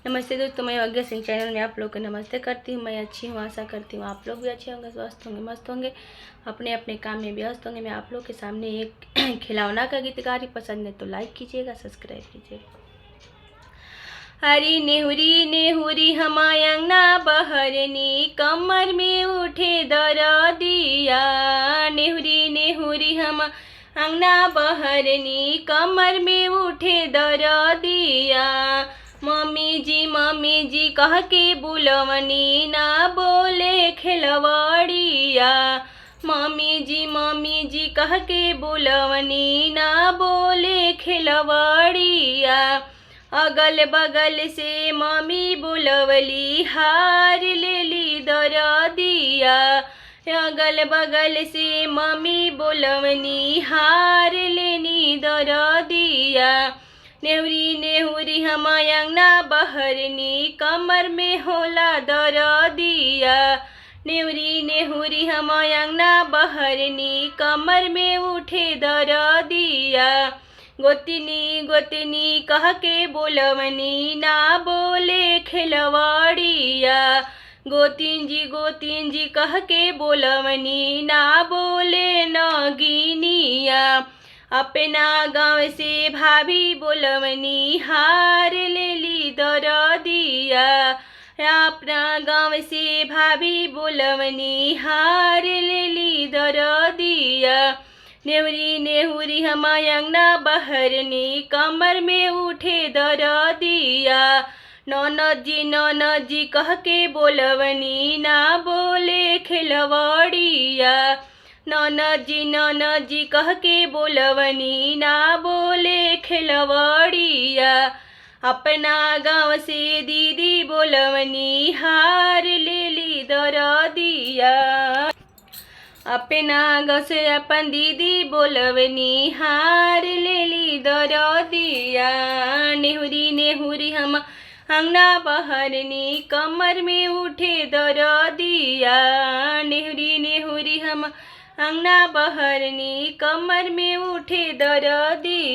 नमस्ते दोस्तों, मैं यज्ञ सिंह चैनल में आप लोग को नमस्ते करती हूँ। मैं अच्छी हूँ, आशा करती हूँ आप लोग भी अच्छे होंगे, स्वस्थ होंगे, मस्त होंगे, अपने अपने काम में व्यस्त होंगे। मैं आप लोग के सामने एक खिलौना का गीत गा रही। पसंद है तो लाइक कीजिएगा, सब्सक्राइब कीजिएगा। हरी नेहुरी नेहुरी हमाय अंगना बहरनी, कमर में उठे दरदिया। नेहुरी नेहुरी हम अंगना बहरनी, कमर में उठे दरदिया। मम्मी जी कह के बुलवनी, ना बोले खिलवाड़िया। मम्मी जी कह के बुलवनी, ना बोले खिलवाड़िया। अगल बगल से मम्मी बुलवली, हार लेली दरदिया। अगल बगल से मम्मी बुलवनी, हार लेनी दरदिया। नेहुरी नेहुरी हम अंगना बहरनी, कमर में होला दरदिया। नेहुरी नेहुरी हम अंगना बहरनी, कमर में उठे दरदिया। गोतिनी कह के बोलवनी, ना बोले खिलवाड़िया। गोतिन जी कह के बोलवनी, ना बोले नगिनिया। अपना गाँव से भाभी बोलवनी, हार लेली दरदिया। अपना गाँव से भाभी बोलवनी, हार लेली दरदिया। नेहुरी नेहुरी हम अंगना बहरनी, कमर में उठे दरदिया। ननद जी कह के बोलवनी, ना बोले खिलवाड़िया। ननद जी कह के बोलवनी, ना बोले खिलवाड़िया। अपना गाँव से दीदी बोलवनी, हार लेली दरदिया। अपना गाँव से अपन दीदी बोलवनी, हार लेली दरदिया। नेहुरी नेहुरी हम अंगना बहरनी, कमर में उठे दरदिया। नेहुरी नेहुरी हम अंगना बहरनी, कमर में उठे दरदिया।